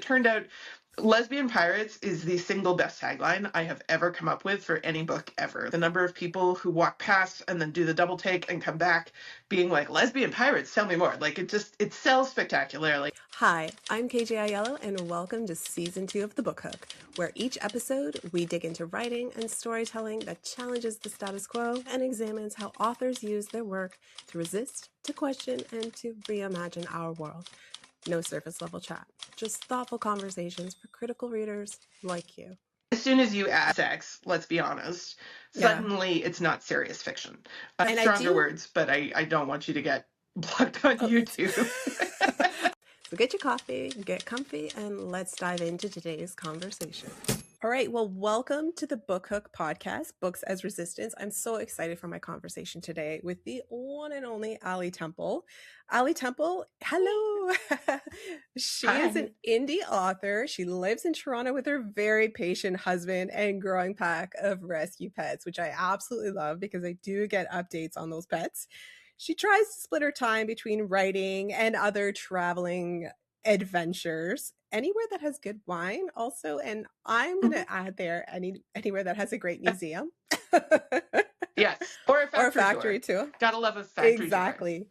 turned out Lesbian Pirates is the single best tagline I have ever come up with for any book ever. The number of people who walk past and then do the double take and come back being like, Lesbian Pirates, tell me more. Like, it sells spectacularly. Hi, I'm KJ Aiello, and welcome to Season 2 of The Book Hook, where each episode we dig into writing and storytelling that challenges the status quo and examines how authors use their work to resist, to question, and to reimagine our world. No surface level chat, just thoughtful conversations for critical readers like you. As soon as you add sex, let's be honest, suddenly it's not serious fiction. And stronger words, but I don't want you to get blocked on YouTube. So get your coffee, get comfy, and let's dive into today's conversation. All right, well, welcome to the Book Hook podcast, Books as Resistance. I'm so excited for my conversation today with the one and only Alli Temple. Alli Temple, hello. She Hi. is an indie author. She lives in Toronto with her very patient husband and growing pack of rescue pets, which I absolutely love because I do get updates on those pets. She tries to split her time between writing and other traveling adventures, anywhere that has good wine also, and I'm going to add there anywhere that has a great museum. Yes, or a factory too. Gotta love a factory exactly tour.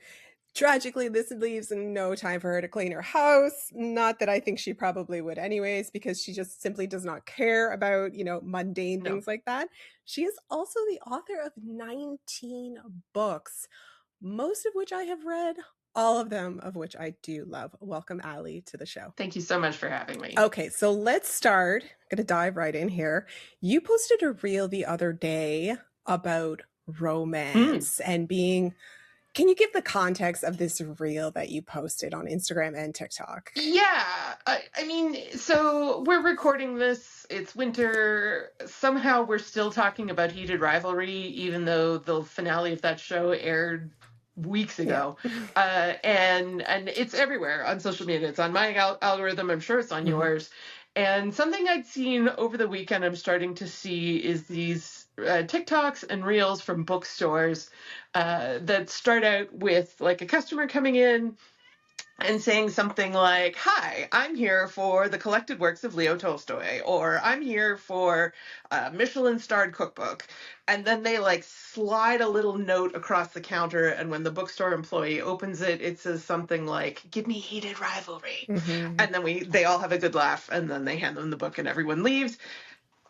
Tragically, this leaves no time for her to clean her house. Not that I think she probably would anyways, because she just simply does not care about, mundane things like that. She is also the author of 19 books, most of which I have read, all of them of which I do love. Welcome, Alli, to the show. Thank you so much for having me. Okay, so let's start. I'm going to dive right in here. You posted a reel the other day about romance and being... Can you give the context of this reel that you posted on Instagram and TikTok? Yeah, I mean, so we're recording this. It's winter. Somehow we're still talking about Heated Rivalry, even though the finale of that show aired weeks ago. Yeah. And it's everywhere on social media. It's on my algorithm. I'm sure it's on yours. And something I'd seen over the weekend I'm starting to see is these TikToks and reels from bookstores that start out with like a customer coming in and saying something like, "Hi, I'm here for the collected works of Leo Tolstoy," or "I'm here for a Michelin-starred cookbook." And then they like slide a little note across the counter, and when the bookstore employee opens it, it says something like, "Give me Heated Rivalry." And then they all have a good laugh, and then they hand them the book and everyone leaves.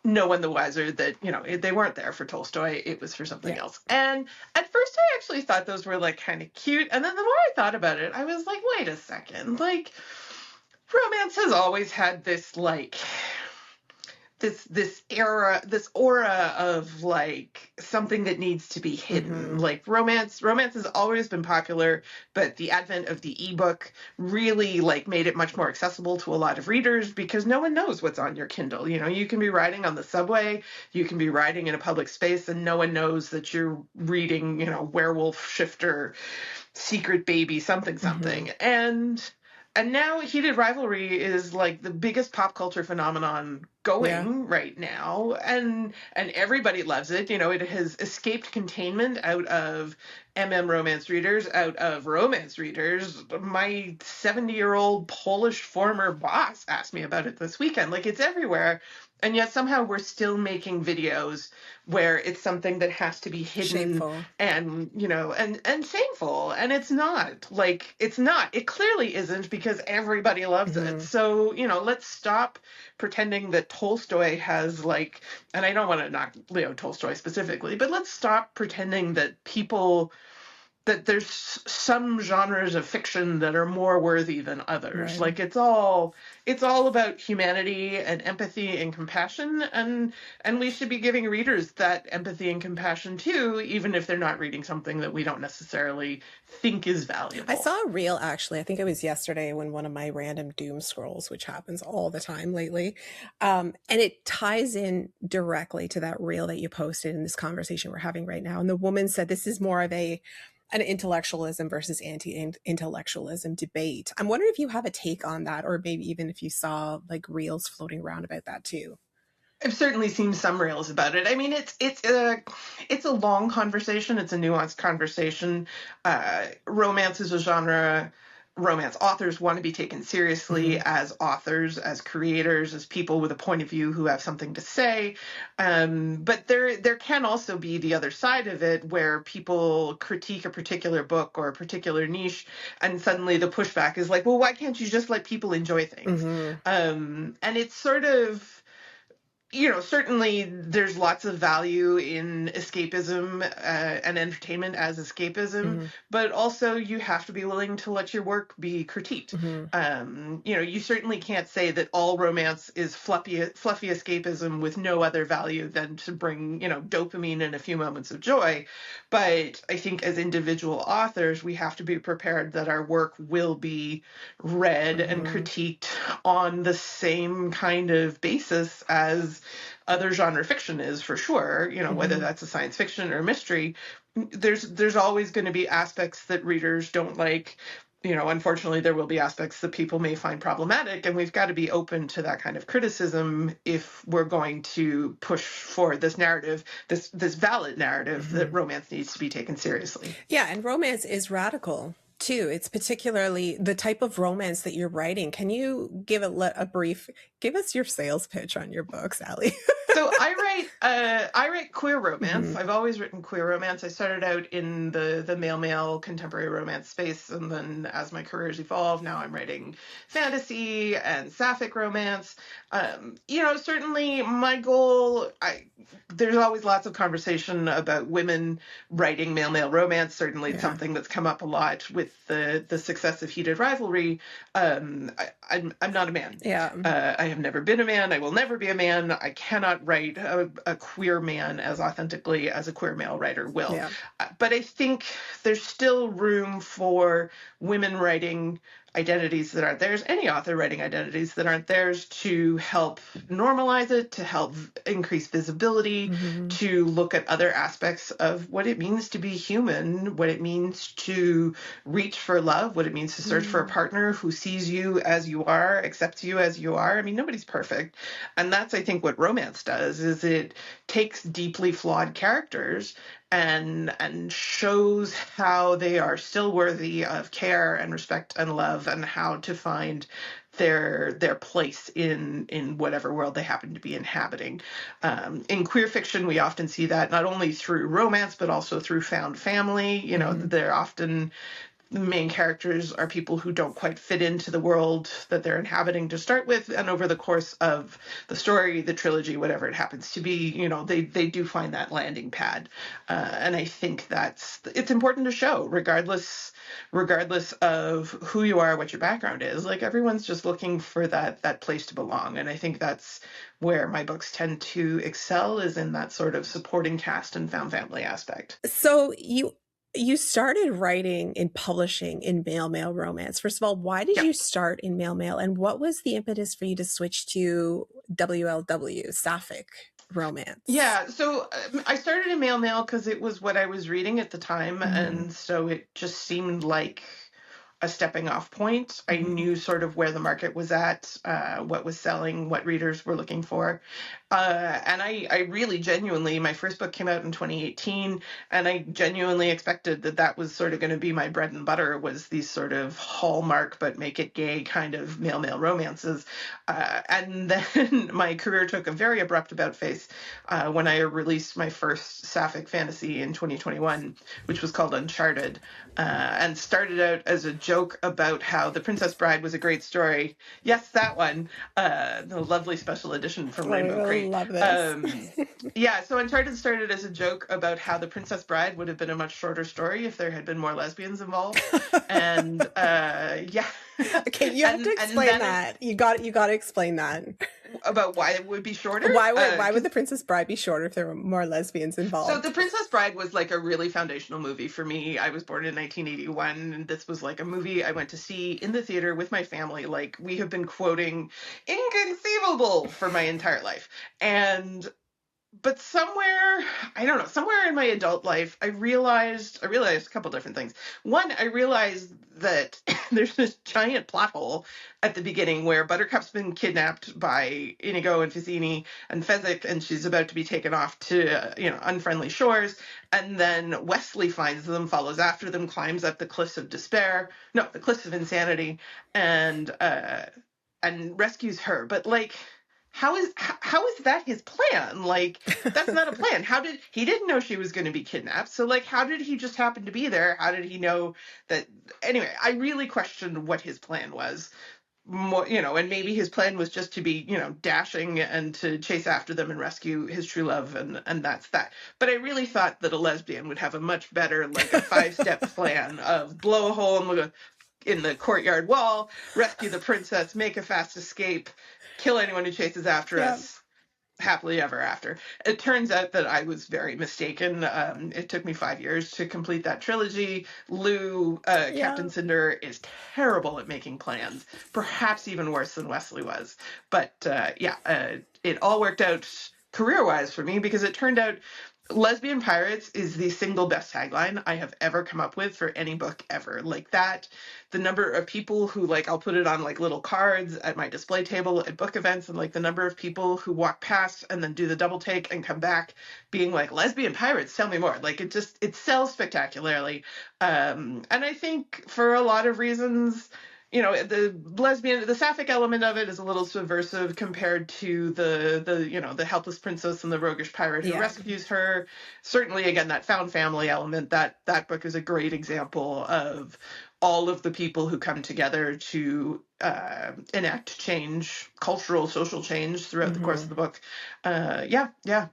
No one the wiser that, they weren't there for Tolstoy. It was for something else. And at first I actually thought those were like kind of cute. And then the more I thought about it, I was like, wait a second. Like, romance has always had this like this aura of like something that needs to be hidden. Like romance has always been popular, but the advent of the ebook really like made it much more accessible to a lot of readers because no one knows what's on your Kindle. You can be riding on the subway, you can be riding in a public space, and no one knows that you're reading, Werewolf Shifter, Secret Baby, something. And now Heated Rivalry is like the biggest pop culture phenomenon going right now. And everybody loves it. It has escaped containment out of romance readers, out of romance readers. My 70-year-old Polish former boss asked me about it this weekend. Like, it's everywhere. And yet somehow we're still making videos where it's something that has to be hidden. Shameful. And, and shameful. And it's not. Like, it's not. It clearly isn't because everybody loves it. So, let's stop pretending that Tolstoy has like, and I don't want to knock Leo Tolstoy specifically, but let's stop pretending that that there's some genres of fiction that are more worthy than others. Right. Like it's all about humanity and empathy and compassion, and we should be giving readers that empathy and compassion too, even if they're not reading something that we don't necessarily think is valuable. I saw a reel actually, I think it was yesterday, when one of my random doom scrolls, which happens all the time lately, and it ties in directly to that reel that you posted in this conversation we're having right now. And the woman said this is more of an intellectualism versus anti-intellectualism debate. I'm wondering if you have a take on that, or maybe even if you saw like reels floating around about that too. I've certainly seen some reels about it. I mean, it's a long conversation. It's a nuanced conversation. Romance is a genre romance authors want to be taken seriously as authors, as creators, as people with a point of view who have something to say. But there can also be the other side of it, where people critique a particular book or a particular niche, and suddenly the pushback is like, well, why can't you just let people enjoy things? And it's sort of, certainly there's lots of value in escapism and entertainment as escapism, but also you have to be willing to let your work be critiqued. You certainly can't say that all romance is fluffy escapism with no other value than to bring, dopamine and a few moments of joy. But I think as individual authors, we have to be prepared that our work will be read and critiqued on the same kind of basis as other genre fiction is, for sure. Whether that's a science fiction or mystery, there's always going to be aspects that readers don't like. Unfortunately, there will be aspects that people may find problematic, and we've got to be open to that kind of criticism if we're going to push for this narrative, this valid narrative that romance needs to be taken seriously. Yeah, and romance is radical too. It's particularly the type of romance that you're writing. Can you give give us your sales pitch on your books, Alli? So I write queer romance. I've always written queer romance. I started out in the male contemporary romance space, and then as my career's evolved, now I'm writing fantasy and sapphic romance. Certainly my goal, there's always lots of conversation about women writing male romance. Certainly it's something that's come up a lot with the success of Heated Rivalry. I'm not a man. I have never been a man. I will never be a man. I cannot write a queer man as authentically as a queer male writer will. But I think there's still room for women writing identities that aren't theirs, any author writing identities that aren't theirs, to help normalize it, to help increase visibility, to look at other aspects of what it means to be human, what it means to reach for love, what it means to search for a partner who sees you as you are, accepts you as you are. I mean, nobody's perfect. And that's, I think, what romance does, is it takes deeply flawed characters and shows how they are still worthy of care and respect and love, and how to find their place in whatever world they happen to be inhabiting. In queer fiction, we often see that not only through romance, but also through found family. They're often, the main characters are people who don't quite fit into the world that they're inhabiting to start with, and over the course of the story, the trilogy, whatever it happens to be, they do find that landing pad. And I think it's important to show, regardless of who you are, what your background is. Like, everyone's just looking for that place to belong. And I think that's where my books tend to excel, is in that sort of supporting cast and found family aspect. So you started writing and publishing in male romance. First of all, why did you start in male? And what was the impetus for you to switch to WLW, sapphic romance? Yeah, so I started in male because it was what I was reading at the time. And so it just seemed like a stepping off point. I knew sort of where the market was at, what was selling, what readers were looking for. And I really genuinely, my first book came out in 2018, and I genuinely expected that was sort of going to be my bread and butter, was these sort of hallmark but make it gay kind of male romances. And then my career took a very abrupt about face when I released my first sapphic fantasy in 2021, which was called Uncharted, and started out as a joke about how The Princess Bride was a great story. Yes, that one, the lovely special edition from Rainbow Crate. Love this. So Uncharted started as a joke about how The Princess Bride would have been a much shorter story if there had been more lesbians involved. And okay, you have to explain that. You got to explain that. About why it would be shorter? Why would The Princess Bride be shorter if there were more lesbians involved? So The Princess Bride was like a really foundational movie for me. I was born in 1981, and this was like a movie I went to see in the theater with my family. Like, we have been quoting "Inconceivable" for my entire life. And but somewhere, I don't know, somewhere in my adult life, I realized a couple different things. One, I realized that there's this giant plot hole at the beginning where Buttercup's been kidnapped by Inigo and Fazzini and Fezzik, and she's about to be taken off to, unfriendly shores. And then Wesley finds them, follows after them, climbs up the cliffs of despair, no, the cliffs of insanity, and rescues her. But like, how is that his plan? Like, that's not a plan. He didn't know she was going to be kidnapped. So like, how did he just happen to be there? How did he know that? Anyway, I really questioned what his plan was. More, and maybe his plan was just to be, dashing and to chase after them and rescue his true love, and that's that. But I really thought that a lesbian would have a much better, like a 5-step plan of blow a hole in the courtyard wall, rescue the princess, make a fast escape, kill anyone who chases after us, happily ever after. It turns out that I was very mistaken. It took me 5 years to complete that trilogy. Lou, Captain Cinder, is terrible at making plans, perhaps even worse than Wesley was. But it all worked out career-wise for me because it turned out Lesbian Pirates is the single best tagline I have ever come up with for any book ever. Like that, the number of people who, like, I'll put it on like little cards at my display table at book events, and like the number of people who walk past and then do the double take and come back being like, Lesbian Pirates, tell me more. Like, it sells spectacularly. And I think for a lot of reasons, the sapphic element of it is a little subversive compared to the helpless princess and the roguish pirate who rescues her. Certainly, again, that found family element, that book is a great example of all of the people who come together to enact change, cultural, social change throughout the course of the book.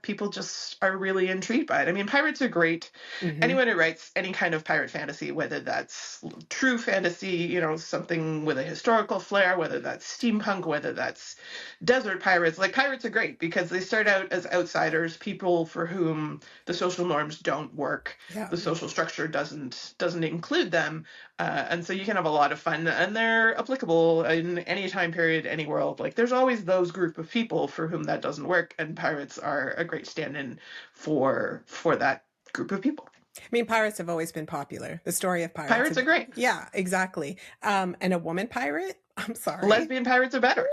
People just are really intrigued by it. I mean, pirates are great. Anyone who writes any kind of pirate fantasy, whether that's true fantasy, something with a historical flair, whether that's steampunk, whether that's desert pirates, like, pirates are great because they start out as outsiders, people for whom the social norms don't work. The social structure doesn't include them. And so you can have a lot of fun, and they're applicable in any time period, any world. Like, there's always those group of people for whom that doesn't work, and pirates are a great stand-in for that group of people. I mean, pirates have always been popular. The story of pirates. Pirates are great. Yeah, exactly. And a woman pirate? I'm sorry. Lesbian pirates are better.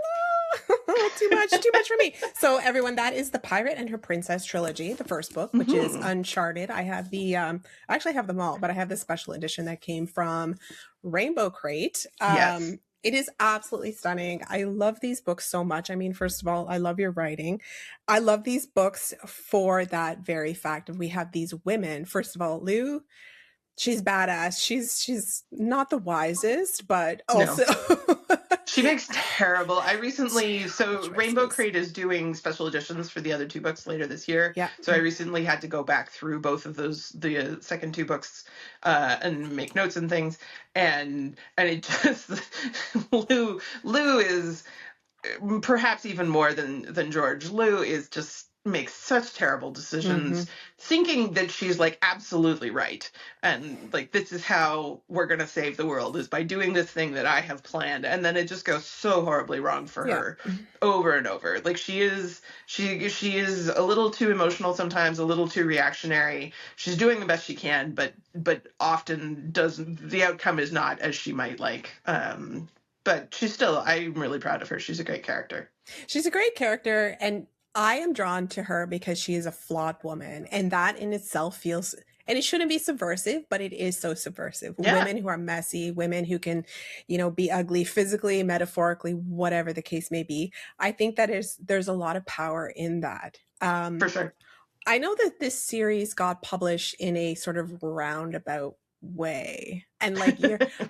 Too much for me. So everyone, that is the Pirate and Her Princess trilogy, the first book, which is Uncharted. I have I actually have them all, but I have the special edition that came from Rainbow Crate. Yes. It is absolutely stunning. I love these books so much. I mean, first of all, I love your writing. I love these books for that very fact of we have these women. First of all, Lou, she's badass. She's not the wisest, but also she makes terrible. Rainbow Crate is doing special editions for the other two books later this year. Yeah. So I recently had to go back through both of those, the second two books, and make notes and things. And it just Lou is perhaps even more than George. Lou is just makes such terrible decisions, thinking that she's like absolutely right, and like, this is how we're gonna save the world, is by doing this thing that I have planned, and then it just goes so horribly wrong for her over and over. Like, she is a little too emotional sometimes, a little too reactionary. She's doing the best she can, but often the outcome is not as she might like. But I'm really proud of her. She's a great character. She's a great character, and I am drawn to her because she is a flawed woman, and that in itself feels, and it shouldn't be subversive, but it is so subversive. Yeah. Women who are messy, women who can, be ugly physically, metaphorically, whatever the case may be. I think that there's a lot of power in that. For sure. I know that this series got published in a sort of roundabout way, and like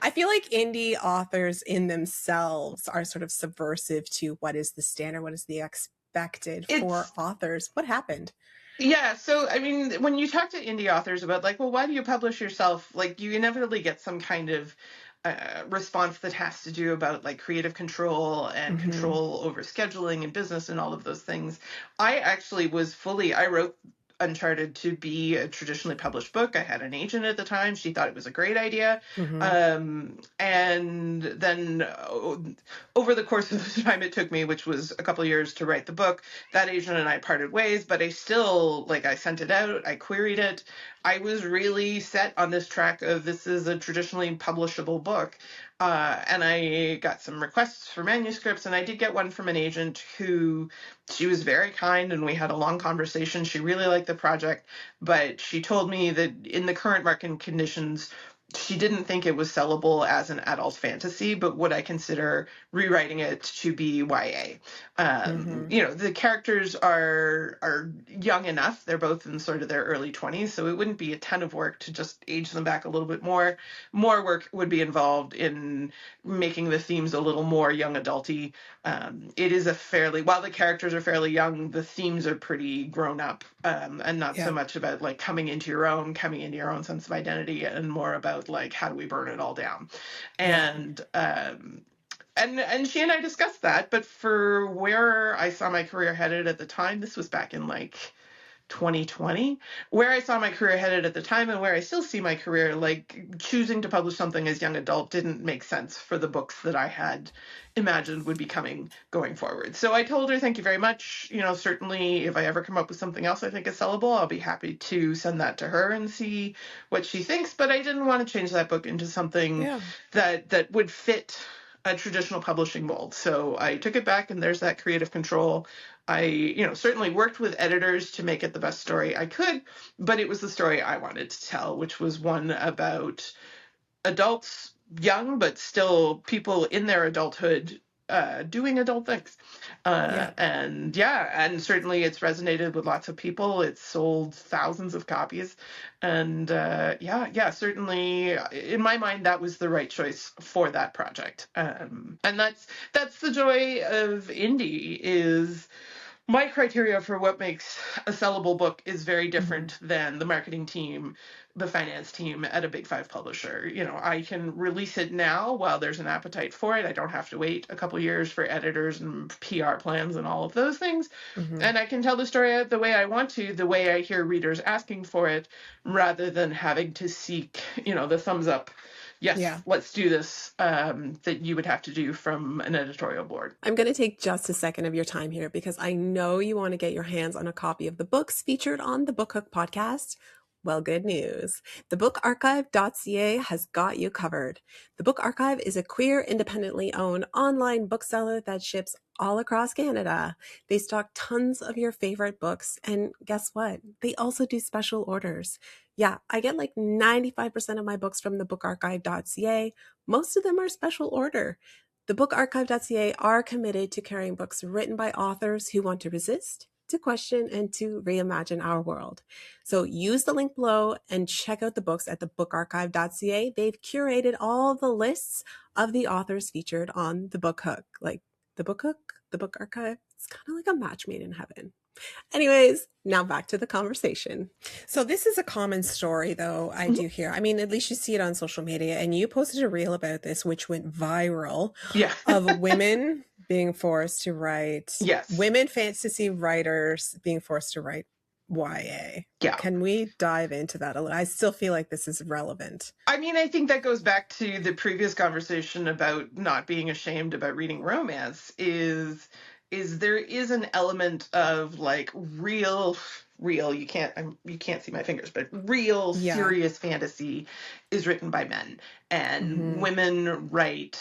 I feel like indie authors in themselves are sort of subversive to what is the standard, what is the expected for authors. What happened? Yeah, so I mean, when you talk to indie authors about like, well, why do you publish yourself, like, you inevitably get some kind of response that has to do about like creative control and control over scheduling and business and all of those things. I actually was I wrote Uncharted to be a traditionally published book. I had an agent at the time. She thought it was a great idea. And then over the course of the time it took me, which was a couple of years to write the book, that agent and I parted ways, but I still, like, I sent it out, I queried it. I was really set on this track of this is a traditionally publishable book. And I got some requests for manuscripts, and I did get one from an agent who, she was very kind, and we had a long conversation. She really liked the project, but she told me that in the current market conditions, she didn't think it was sellable as an adult fantasy, but would I consider rewriting it to be YA? The characters are young enough. They're both in sort of their early 20s, so it wouldn't be a ton of work to just age them back a little bit more. More work would be involved in making the themes a little more young adulty. It is while the characters are fairly young, the themes are pretty grown up, and not so much about like coming into your own sense of identity, and more about like how do we burn it all down. And she and I discussed that, but for where I saw my career headed at the time, this was back in like 2020, where I saw my career headed at the time and where I still see my career, like choosing to publish something as young adult didn't make sense for the books that I had imagined would be coming going forward. So I told her, thank you very much. Certainly if I ever come up with something else I think is sellable, I'll be happy to send that to her and see what she thinks. But I didn't want to change that book into something that would fit a traditional publishing mold. So I took it back, and there's that creative control. I, certainly worked with editors to make it the best story I could, but it was the story I wanted to tell, which was one about adults, young, but still people in their adulthood doing adult things. And certainly it's resonated with lots of people. It's sold thousands of copies. And certainly in my mind, that was the right choice for that project. And that's the joy of indie is my criteria for what makes a sellable book is very different than the marketing team, the finance team at a big five publisher. I can release it now while there's an appetite for it. I don't have to wait a couple years for editors and PR plans and all of those things. And I can tell the story the way I want to, the way I hear readers asking for it, rather than having to seek, the thumbs up. Yes, let's do this, that you would have to do from an editorial board. I'm going to take just a second of your time here because I know you want to get your hands on a copy of the books featured on the Book Hook podcast. Well, good news. Thebookarchive.ca has got you covered. The Book Archive is a queer, independently owned online bookseller that ships all across Canada. They stock tons of your favorite books, and guess what? They also do special orders. Yeah, I get like 95% of my books from thebookarchive.ca. Most of them are special order. Thebookarchive.ca are committed to carrying books written by authors who want to resist, to question, and to reimagine our world. So use the link below and check out the books at thebookarchive.ca. They've curated all the lists of the authors featured on the Book Hook. Like the Book Hook, the Book Archive, it's kind of like a match made in heaven. Anyways, now back to the conversation. So this is a common story, though, I do hear. I mean, at least you see it on social media, and you posted a reel about this, which went viral, of women being forced to write, women fantasy writers being forced to write YA. Yeah. Can we dive into that a little? I still feel like this is relevant. I mean, I think that goes back to the previous conversation about not being ashamed about reading romance is there is an element of like real you can't see my fingers, but real serious fantasy is written by men, and women write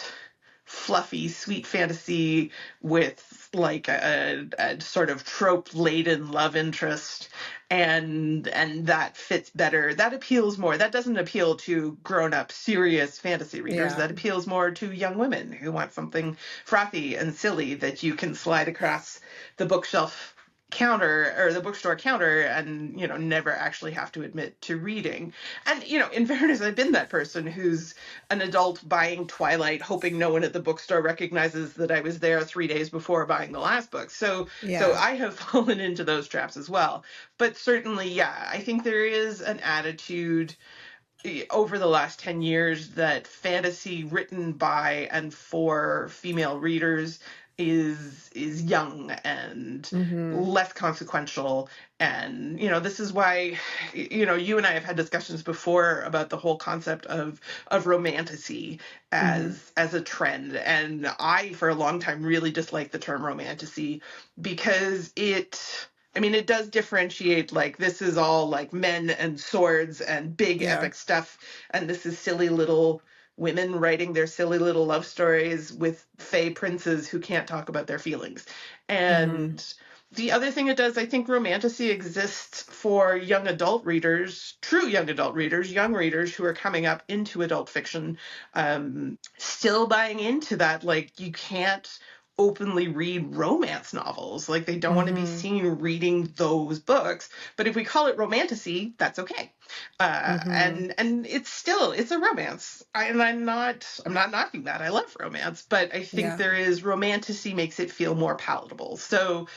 fluffy, sweet fantasy with like a sort of trope laden love interest, and that fits better. That appeals more. That doesn't appeal to grown up serious fantasy readers. That appeals more to young women who want something frothy and silly that you can slide across the bookshelf counter or the bookstore counter and never actually have to admit to reading. And in fairness, I've been that person who's an adult buying Twilight hoping no one at the bookstore recognizes that I was there 3 days before buying the last book. So I have fallen into those traps as well. But certainly, I think there is an attitude over the last 10 years that fantasy written by and for female readers is young and Mm-hmm. less consequential. And, this is why, you and I have had discussions before about the whole concept of romantasy Mm-hmm. as a trend. And I, for a long time, really disliked the term romantasy because it does differentiate, like, this is all like men and swords and big Yeah. epic stuff, and this is silly little women writing their silly little love stories with fey princes who can't talk about their feelings. Mm-hmm. And the other thing it does, I think romantasy exists for young adult readers, true young adult readers, young readers who are coming up into adult fiction, still buying into that, like, you can't openly read romance novels. Like, they don't want to be Mm-hmm. seen reading those books. But if we call it romantasy, that's okay. Mm-hmm. And it's a romance. I'm not knocking that. I love romance, but I think Yeah. there is romantasy makes it feel more palatable. So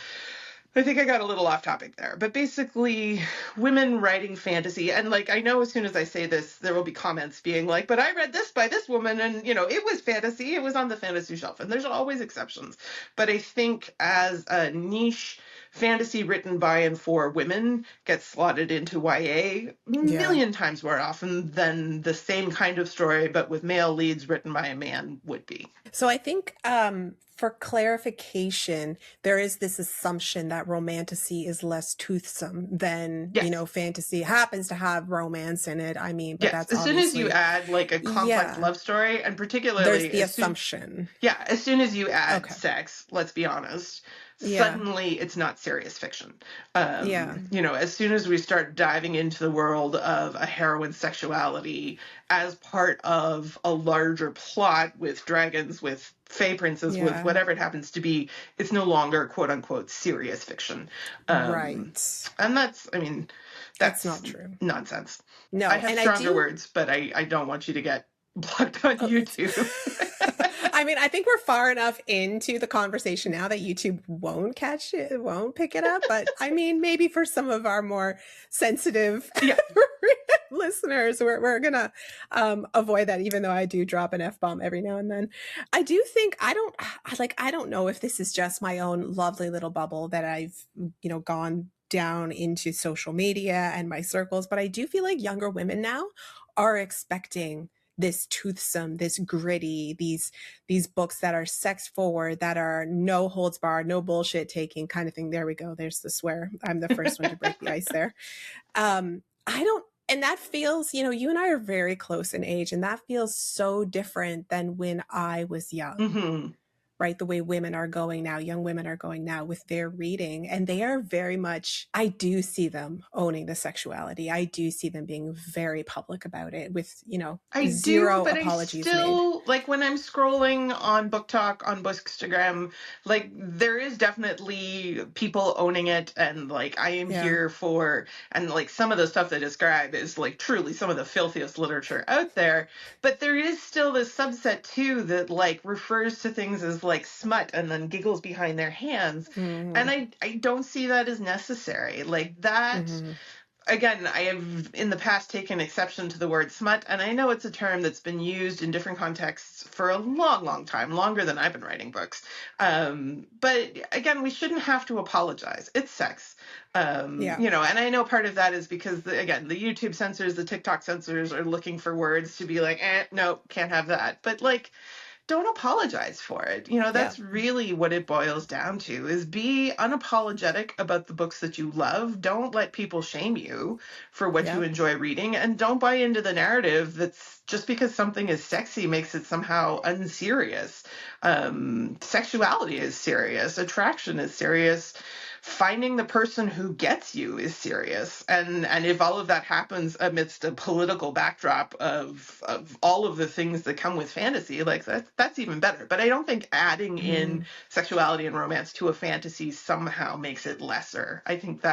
I think I got a little off topic there, but basically women writing fantasy. And, like, I know as soon as I say this, there will be comments being like, but I read this by this woman and, it was fantasy. It was on the fantasy shelf, and there's always exceptions. But I think as a niche fantasy written by and for women gets slotted into YA a Yeah. million times more often than the same kind of story, but with male leads written by a man would be. So I think for clarification, there is this assumption that romantasy is less toothsome than, Yes. fantasy happens to have romance in it. But Yes, that's as soon as you obviously, add, like, a complex yeah, love story, and there's particularly the assumption. as soon as you add Okay. sex, let's be honest, Yeah. suddenly it's not serious fiction. Yeah. As soon as we start diving into the world of a heroine's sexuality as part of a larger plot with dragons, with fey princes, with Yeah. whatever it happens to be, it's no longer quote unquote serious fiction. Right. And that's That's that's not true. nonsense. I No. have And I stronger do. words, but I don't want you to get blocked on Oh, YouTube. I think we're far enough into the conversation now that YouTube won't catch it, won't pick it up. But maybe for some of our more sensitive Yeah. listeners, we're gonna avoid that, even though I do drop an F-bomb every now and then. I do think I don't know if this is just my own lovely little bubble that I've gone down into social media and my circles, but I do feel like younger women now are expecting this toothsome, this gritty, these books that are sex forward, that are no holds barred, no bullshit taking kind of thing. There we go. There's the swear. I'm the first one to break the ice there. I don't, and that feels, you and I are very close in age, and that feels so different than when I was young. Mm-hmm. Right? The way women are going now, young women are going now with their reading. And they are very much, I do see them owning the sexuality. I do see them being very public about it with, I zero do, but I apologies made. still, like, when I'm scrolling on Book Talk, on Bookstagram, like, there is definitely people owning it, and, like, I am here for, and, like, some of the stuff they describe is, like, truly some of the filthiest literature out there, but there is still this subset, too, that, like, refers to things as, like, smut and then giggles behind their hands, and I don't see that as necessary. Like, that... Again, I have in the past taken exception to the word smut, and I know it's a term that's been used in different contexts for a long, long time, longer than I've been writing books. But again, we shouldn't have to apologize. It's sex. And I know part of that is because, the YouTube censors, the TikTok censors are looking for words to be like, no, can't have that. But, like, don't apologize for it. That's really what it boils down to, is be unapologetic about the books that you love. Don't let people shame you for what you enjoy reading, and don't buy into the narrative that's just because something is sexy makes it somehow unserious. Sexuality is serious. Attraction is serious. Finding the person who gets you is serious. And if all of that happens amidst a political backdrop of all of the things that come with fantasy, like, that's even better. But I don't think adding in sexuality and romance to a fantasy somehow makes it lesser. I think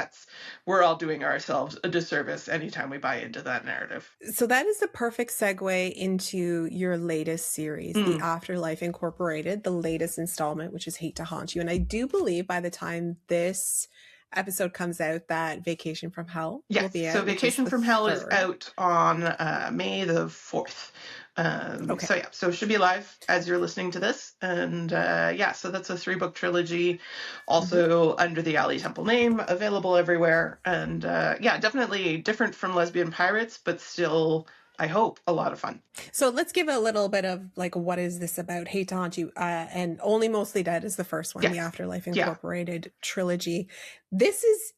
we're all doing ourselves a disservice anytime we buy into that narrative. So that is the perfect segue into your latest series, The Afterlife Incorporated, the latest installment, which is Hate to Haunt You. And I do believe by the time this episode comes out that Vacation from Hell will be out. So Vacation from Hell is out on May the 4th. Okay. So it should be live as you're listening to this. And so that's a 3-book trilogy, Mhm. also under the Alli Temple name, available everywhere. And definitely different from Lesbian Pirates, but still, I hope, a lot of fun. So let's give a little bit of like, what is this about? Hate to Haunt You, and Only Mostly Dead is the first one, the Yes. Afterlife Yeah. Incorporated trilogy.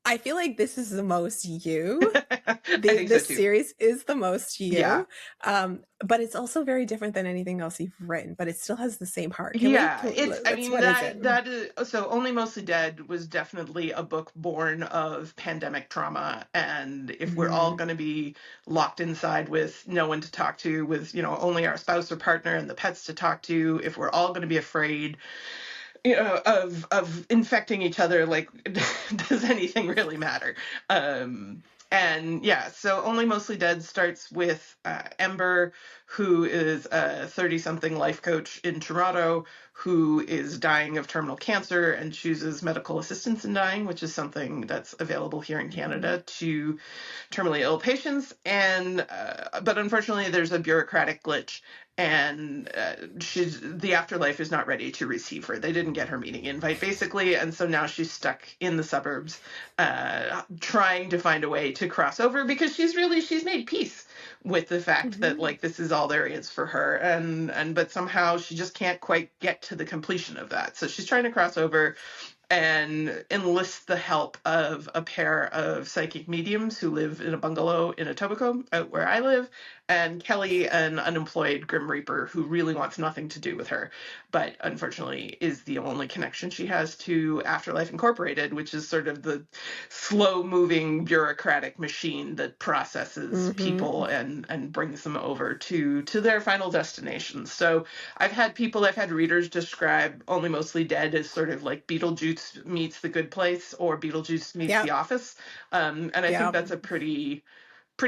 I feel like this is the most you. I think so This too. series is the most Yeah. you. But it's also very different than anything else you've written, but it still has the same heart. Yeah, What is it? that is, so Only Mostly Dead was definitely a book born of pandemic trauma. And if we're all Mhm. going to be locked inside with no one to talk to, with, only our spouse or partner and the pets to talk to, if we're all going to be afraid, of infecting each other, like, does anything really matter? And yeah, so Only Mostly Dead starts with Ember, who is a 30-something life coach in Toronto, who is dying of terminal cancer and chooses medical assistance in dying, which is something that's available here in Mhm. Canada to terminally ill patients. And but unfortunately, there's a bureaucratic glitch, and the afterlife is not ready to receive her. They didn't get her meeting invite, basically, and so now she's stuck in the suburbs, trying to find a way to cross over, because she's made peace with the fact that, Mhm. like, this is all there is for her, and but somehow she just can't quite get to the completion of that. So she's trying to cross over and enlist the help of a pair of psychic mediums who live in a bungalow in Etobicoke, out where I live, and Kelly, an unemployed Grim Reaper who really wants nothing to do with her, but unfortunately is the only connection she has to Afterlife Incorporated, which is sort of the slow-moving bureaucratic machine that processes Mhm. people and brings them over to their final destination. So I've had readers describe Only Mostly Dead as sort of like Beetlejuice meets The Good Place, or Beetlejuice meets The Yep. Office. And I think Yep. that's a pretty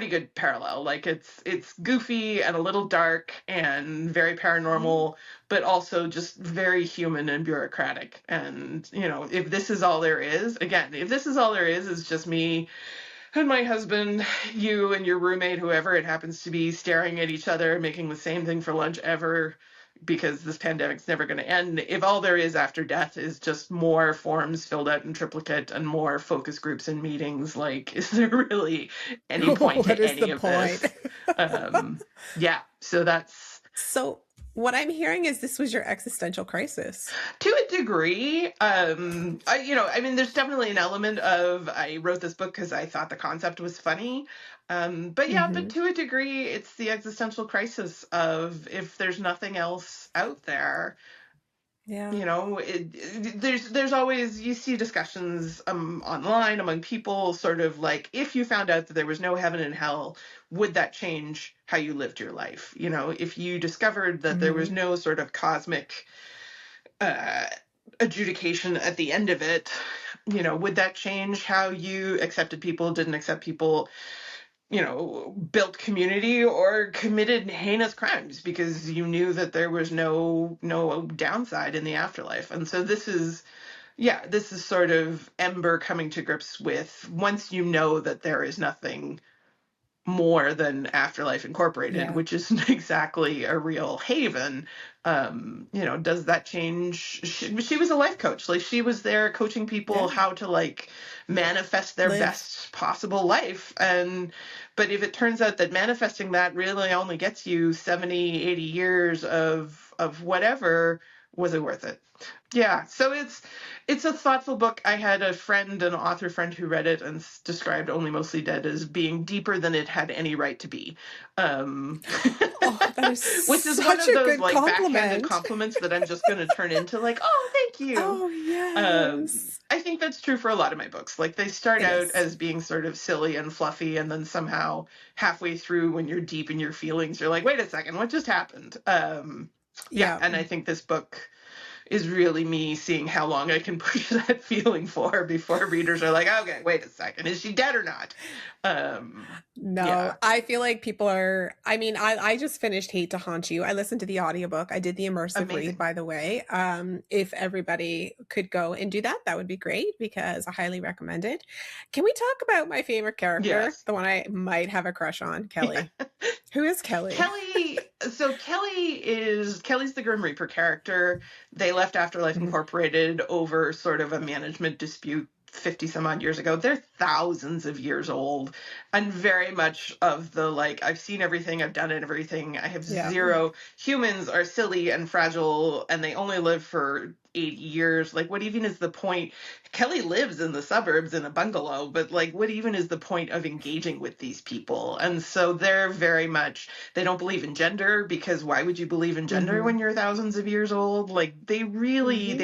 good parallel. Like, it's goofy and a little dark and very paranormal, but also just very human and bureaucratic. And, if this is all there is, again, if this is all there is just me and my husband, you and your roommate, whoever it happens to be, staring at each other, making the same thing for lunch ever, because this pandemic's never going to end. If all there is after death is just more forms filled out in triplicate and more focus groups and meetings, like, is there really any point What to is the any of point? this? Yeah, so that's, So what I'm hearing is this was your existential crisis. to a degree. There's definitely an element of, I wrote this book because I thought the concept was funny. But Mhm. to a degree, it's the existential crisis of, if there's nothing else out there, Yeah. there's always, you see discussions online among people, sort of like, if you found out that there was no heaven and hell, would that change how you lived your life? If you discovered that there was Mhm. no sort of cosmic uh, adjudication at the end of it, would that change how you accepted people, didn't accept people, built community, or committed heinous crimes because you knew that there was no downside in the afterlife? And so this is sort of Ember coming to grips with, once you know that there is nothing more than Afterlife Incorporated, Yeah. which isn't exactly a real haven. Does that change? She was a life coach. Like, she was there coaching people Yeah. how to, like, manifest their Live. best possible life. But if it turns out that manifesting that really only gets you 70, 80 years of whatever, was it worth it? Yeah, so it's a thoughtful book. I had an author friend, who read it and described Only Mostly Dead as being deeper than it had any right to be, um, Oh, that is which is one such of a those, good like, backhanded compliment. compliments that I'm just going to turn into, like, oh, thank you. Oh, yes. I think that's true for a lot of my books. Like, they start It out is. as being sort of silly and fluffy, and then somehow halfway through, when you're deep in your feelings, you're like, wait a second, what just happened? Yeah, Yeah. and I think this book is really me seeing how long I can push that feeling for before readers are like, okay, wait a second, is she dead or not? No, Yeah, I feel like people are, I mean, I just finished Hate to Haunt You. I listened to the audiobook. I did the immersive read, amazing. by the way. If everybody could go and do that, that would be great because I highly recommend it. Can we talk about my favorite character? Yes. The one I might have a crush on, Yeah. Kelly. Who is Kelly? Kelly, So Kelly's the Grim Reaper character. They left Afterlife Mhm. Incorporated over sort of a management dispute 50 some odd years ago. They're thousands of years old and very much of the like, I've seen everything, I've done everything, I have Yeah. zero. Humans are silly and fragile and they only live for 80 years. Like, what even is the point? Kelly lives in the suburbs in a bungalow, but like, what even is the point of engaging with these people? And so they're very much, they don't believe in gender because why would you believe in gender Mhm. when you're thousands of years old? Like, they really, Mhm.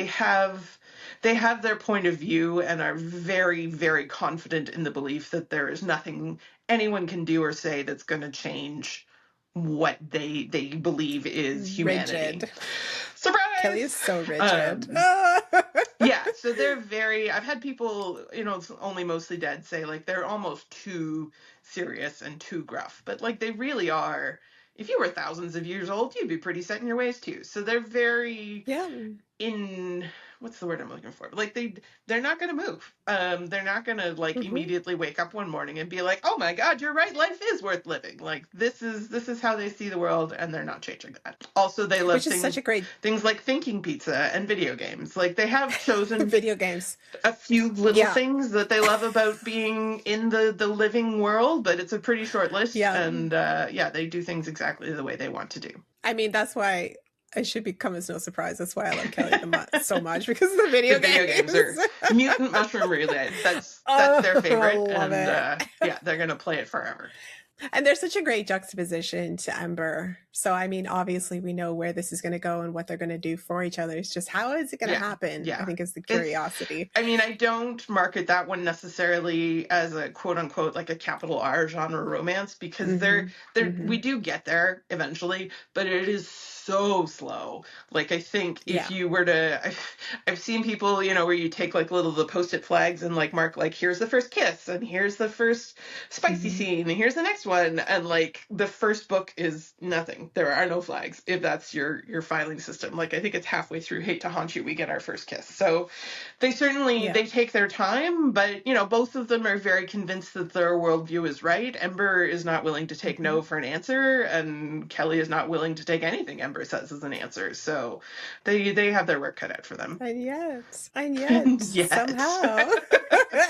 they have their point of view and are very, very confident in the belief that there is nothing anyone can do or say that's going to change what they believe is humanity. Rigid. Kelly is Surprise! so rigid. Ah. Yeah, so they're very, I've had people, it's only mostly dead, say like they're almost too serious and too gruff, but like they really are. If you were thousands of years old, you'd be pretty set in your ways too. So they're very Yeah. in, what's the word I'm looking for? Like they're not going to move. They're not going to like Mhm. immediately wake up one morning and be like, "Oh my God, you're right. Life is worth living." Like this is how they see the world, and they're not changing that. Also, they love Which is such a great things like thinking pizza and video games. Like they have chosen video games. a few little Yeah. things that they love about being in the living world, but it's a pretty short list. Yeah. And yeah, they do things exactly the way they want to do. I mean, that's why it should become as no surprise. That's why I love Kelly so much, because of the video The video games are mutant mushroom relay. That's their favorite, I love and it. yeah, they're gonna play it forever. And there's such a great juxtaposition to Ember. So, I mean, obviously, we know where this is going to go and what they're going to do for each other. It's just how is it going to happen? Yeah. I think is the It's, curiosity. I mean, I don't market that one necessarily as a quote unquote like a capital R genre romance because we do get there eventually, but it is so slow. Like I think if you were to, I've seen people, where you take like the post-it flags and like mark like here's the first kiss and here's the first spicy scene and here's the next one, and like the first book is nothing. There are no flags if that's your filing system. Like I think it's halfway through Hate to Haunt You we get our first kiss. So they certainly they take their time, but both of them are very convinced that their worldview is right. Ember is not willing to take no for an answer, and Kelly is not willing to take anything Ember says as an answer. So they have their work cut out for them. And yet somehow,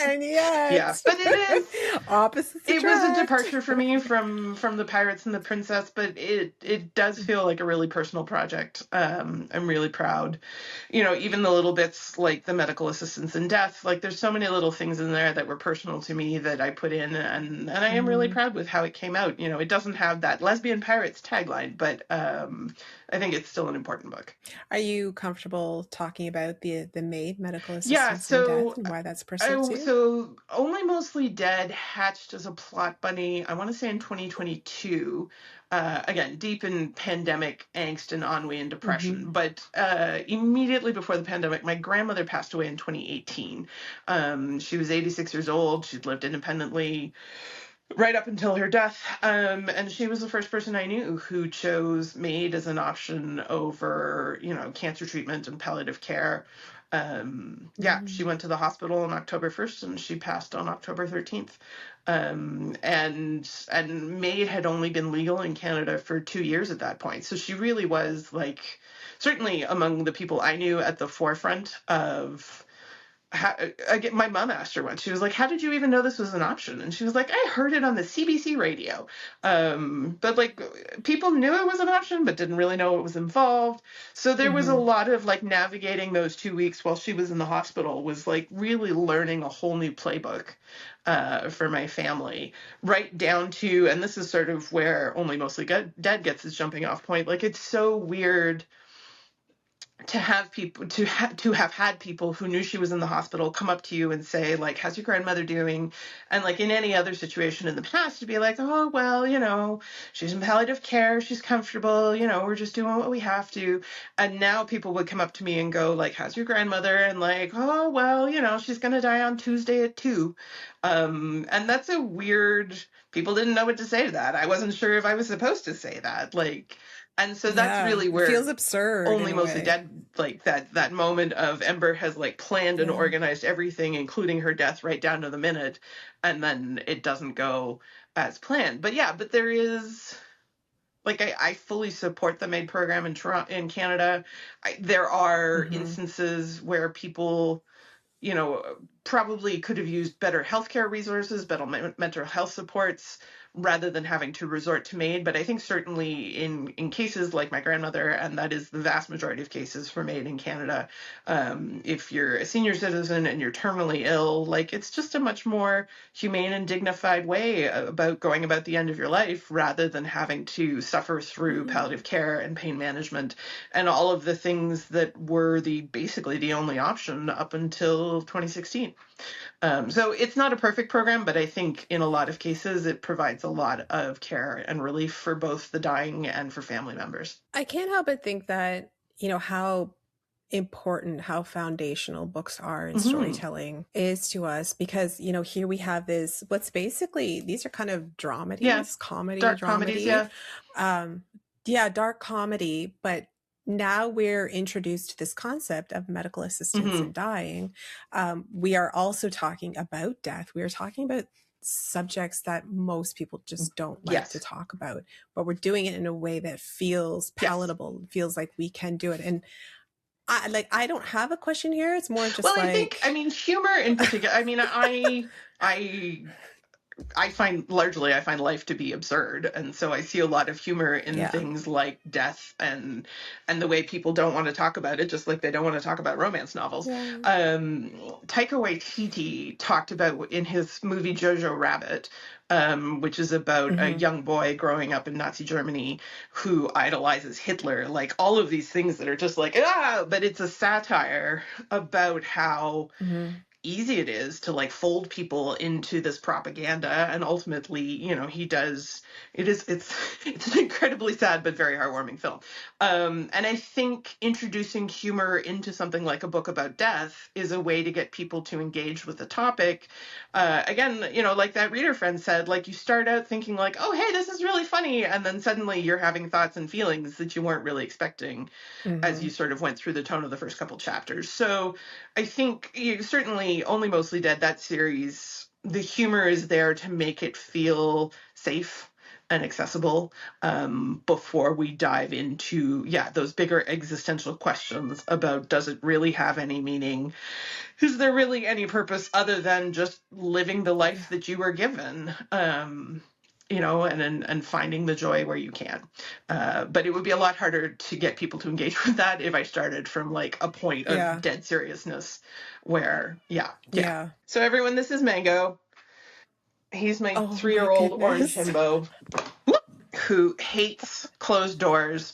and yet, yeah, but it is opposites attract. It was a departure for me from the Pirates and the Princess, but it does feel like a really personal project. I'm really proud. Even the little bits like the medical assistance in death, like there's so many little things in there that were personal to me that I put in, and I am really proud with how it came out. It doesn't have that Lesbian Pirates tagline, but I think it's still an important book. Are you comfortable talking about the maid medical assistance in death and why that's personal to you? So Only Mostly Dead hatched as a plot bunny, I want to say in 2022. Again, deep in pandemic angst and ennui and depression. But immediately before the pandemic, my grandmother passed away in 2018. She was 86 years old. She'd lived independently right up until her death. And she was the first person I knew who chose MAID as an option over, cancer treatment and palliative care. She went to the hospital on October 1st and she passed on October 13th. And MAID had only been legal in Canada for 2 years at that point. So she really was like, certainly among the people I knew at the forefront of my mom asked her once, she was like, how did you even know this was an option? And she was like, I heard it on the CBC radio. But like people knew it was an option, but didn't really know what was involved. So there was a lot of like navigating those 2 weeks while she was in the hospital was like really learning a whole new playbook for my family, right down to, and this is sort of where Only Mostly Dead gets its jumping off point. Like it's so weird to have people to have had people who knew she was in the hospital come up to you and say like, how's your grandmother doing? And like in any other situation in the past to be like, oh well, she's in palliative care, she's comfortable, we're just doing what we have to. And now people would come up to me and go like, how's your grandmother? And like, oh well, she's gonna die on Tuesday at 2. And that's a weird, people didn't know what to say to that. I wasn't sure if I was supposed to say that, like. And so that's really where it feels absurd. Only Mostly Dead, like that moment of Ember has like planned and organized everything, including her death right down to the minute, and then it doesn't go as planned. But there is Like I fully support the MAID program in Toronto, in Canada. There are Mm-hmm. instances where people, you know, probably could have used better healthcare resources, better mental health supports, rather than having to resort to MAID. But I think certainly in cases like my grandmother, and that is the vast majority of cases for MAID in Canada, if you're a senior citizen and you're terminally ill, like it's just a much more humane and dignified way about going about the end of your life, rather than having to suffer through palliative care and pain management and all of the things that were basically the only option up until 2016. So it's not a perfect program, but I think in a lot of cases it provides a lot of care and relief for both the dying and for family members. I can't help but think that, how important, how foundational books are in Mm-hmm. storytelling is to us because, here we have what's basically, these are kind of Yeah, dramedies, comedy, dark comedies. dramedy. Yeah. Yeah, dark comedy, but now we're introduced to this concept of medical assistance Mm-hmm. in dying. We are also talking about death. We are talking about subjects that most people just don't like to Yes. talk about, but we're doing it in a way that feels Yes. palatable, feels like we can do it. And I don't have a question here. It's more Well, just I think, I like, mean, humor in particular. I mean, I I find life to be absurd, and so I see a lot of humor in yeah. things like death and the way people don't want to talk about it, just like they don't want to talk about romance novels. Yeah. Taika Waititi talked about in his movie Jojo Rabbit, which is about a Mm-hmm. young boy growing up in Nazi Germany who idolizes Hitler, like all of these things that are just like but it's a satire about how Mm-hmm. easy it is to like fold people into this propaganda, and ultimately, he does. It's an incredibly sad but very heartwarming film. And I think introducing humor into something like a book about death is a way to get people to engage with the topic. Again, like that reader friend said, like you start out thinking like, oh hey, this is really funny, and then suddenly you're having thoughts and feelings that you weren't really expecting as Mm-hmm. you sort of went through the tone of the first couple chapters. So I think certainly Only Mostly Dead, that series, the humor is there to make it feel safe and accessible, before we dive into, those bigger existential questions about, does it really have any meaning? Is there really any purpose other than just living the Yeah. life that you were given? And finding the joy where you can. But it would be a lot harder to get people to engage with that if I started from like a point of Yeah. dead seriousness where, yeah. Yeah. So everyone, this is Mango. He's my Oh my 3-year-old orange goodness. himbo who hates closed doors.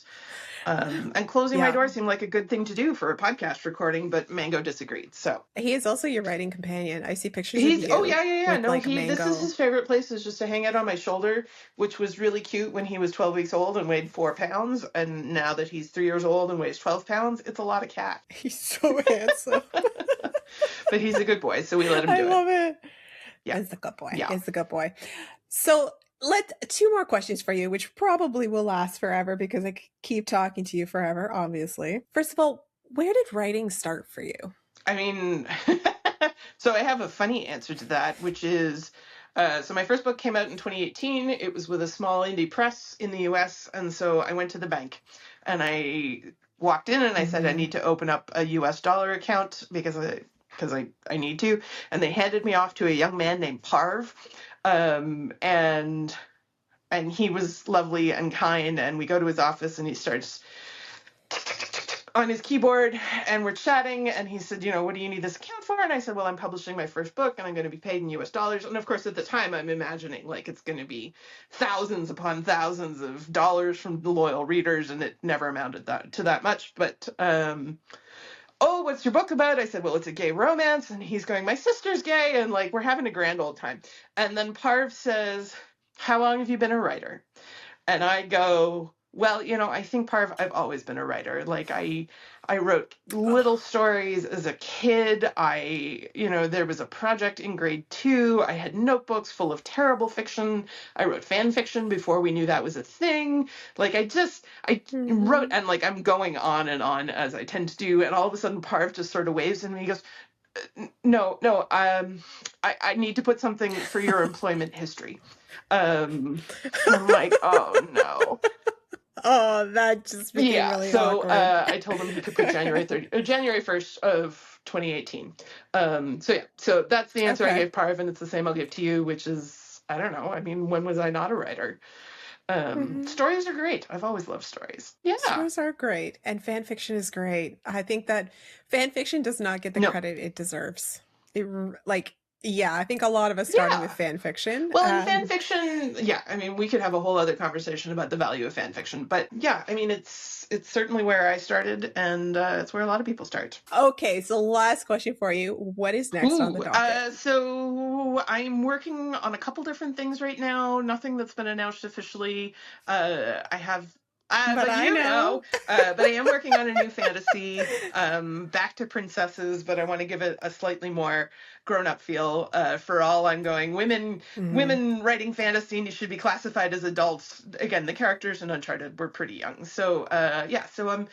And closing my Yeah. door seemed like a good thing to do for a podcast recording, but Mango disagreed. So He is also your writing companion. I see pictures of he's, oh you yeah, yeah, yeah. with No, like a this is mango. his favorite place, is just to hang out on my shoulder, which was really cute when he was 12 weeks old and weighed 4 pounds. And now that he's 3 years old and weighs 12 pounds, it's a lot of cat. He's so handsome. But he's a good boy, so we let him I do it. love it. Yeah. It's the good boy. Yeah. It's the good boy. So two more questions for you, which probably will last forever because I keep talking to you forever, obviously. First of all, where did writing start for you? I mean, so I have a funny answer to that, which is, so my first book came out in 2018. It was with a small indie press in the US. And so I went to the bank and I walked in and I said, I Mm-hmm. need to open up a US dollar account because I need to. And they handed me off to a young man named Parv. And he was lovely and kind. And we go to his office and he starts on his keyboard and we're chatting, and he said, what do you need this account for? And I said, well, I'm publishing my first book and I'm going to be paid in US dollars. And of course, at the time, I'm imagining like it's going to be thousands upon thousands of dollars from the loyal readers, and it never amounted to that much. But oh, what's your book about? I said, well, it's a gay romance. And he's going, my sister's gay, and like we're having a grand old time. And then Parv says, how long have you been a writer? And I go, well, I think I've always been a writer. Like I wrote little Oh, stories as a kid. There was a project in grade 2. I had notebooks full of terrible fiction. I wrote fan fiction before we knew that was a thing. Like I wrote, mm-hmm. and like I'm going on and on as I tend to do. And all of a sudden Parv just sort of waves at me. He goes, no, I need to put something for your employment history. And I'm like, oh no. Oh, that just became really awkward. I told him he could put January 1st of 2018. So that's the answer I gave Parv, and it's the same I'll give to you, which is, I don't know. I mean, when was I not a writer? Stories are great. I've always loved stories. Yeah. Stories are great, and fan fiction is great. I think that fan fiction does not get the credit it deserves. I think a lot of us started with fan fiction. Well, in fan fiction, I mean, we could have a whole other conversation about the value of fan fiction, but I mean, it's certainly where I started, and it's where a lot of people start. Okay, so last question for you. What is next on the docket? So I'm working on a couple different things right now. Nothing that's been announced officially. But I am working on a new fantasy, back to princesses, but I want to give it a slightly more grown-up feel. For all I'm going, women writing fantasy, and you should be classified as adults. Again, the characters in Uncharted were pretty young, so so I'm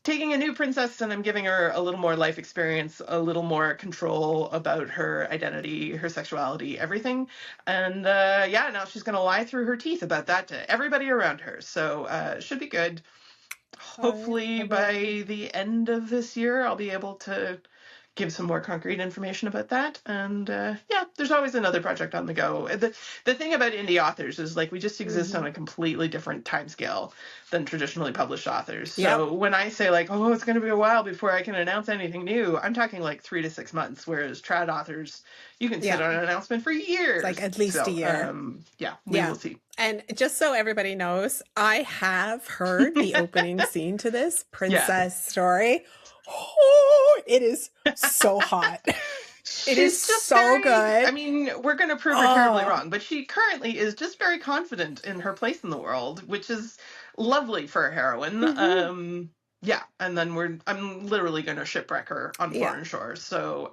taking a new princess and I'm giving her a little more life experience, a little more control about her identity, her sexuality, everything. And now she's going to lie through her teeth about that to everybody around her. So it should be good. Hopefully by the end of this year, I'll be able to give some more concrete information about that. And there's always another project on the go. The thing about indie authors is we just exist on a completely different timescale than traditionally published authors. So when I say it's going to be a while before I can announce anything new, I'm talking 3 to 6 months, whereas trad authors, you can sit on an announcement for years. At least a year. We will see. And just so everybody knows, I have heard the opening scene to this princess story. Oh, it is so hot. It is so good. I mean, we're going to prove her terribly wrong, but she currently is just very confident in her place in the world, which is lovely for a heroine. And then I'm literally going to shipwreck her on foreign shores. So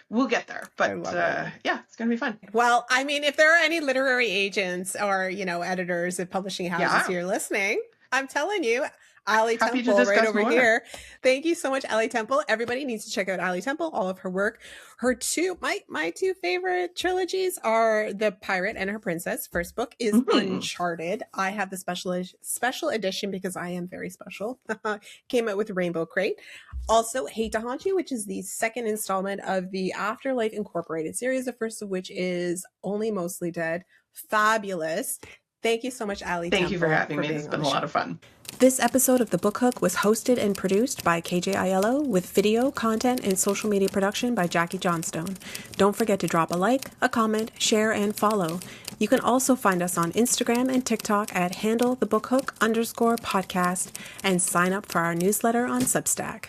we'll get there. But it's going to be fun. Well, I mean, if there are any literary agents or, editors of publishing houses here listening, I'm telling you, Alli Temple right over here. Thank you so much, Alli Temple. Everybody needs to check out Alli Temple, all of her work. My two favorite trilogies are The Pirate and Her Princess. First book is Uncharted. I have the special edition because I am very special. Came out with Rainbow Crate. Also, Hate to Haunt You, which is the second installment of the Afterlife Incorporated series, the first of which is Only Mostly Dead. Fabulous. Thank you so much, Alli Temple. Thank you for having me. It's been a lot of fun. This episode of The Book Hook was hosted and produced by KJ Aiello with video, content, and social media production by Jackie Johnstone. Don't forget to drop a like, a comment, share, and follow. You can also find us on Instagram and TikTok at @handlethebookhook_podcast and sign up for our newsletter on Substack.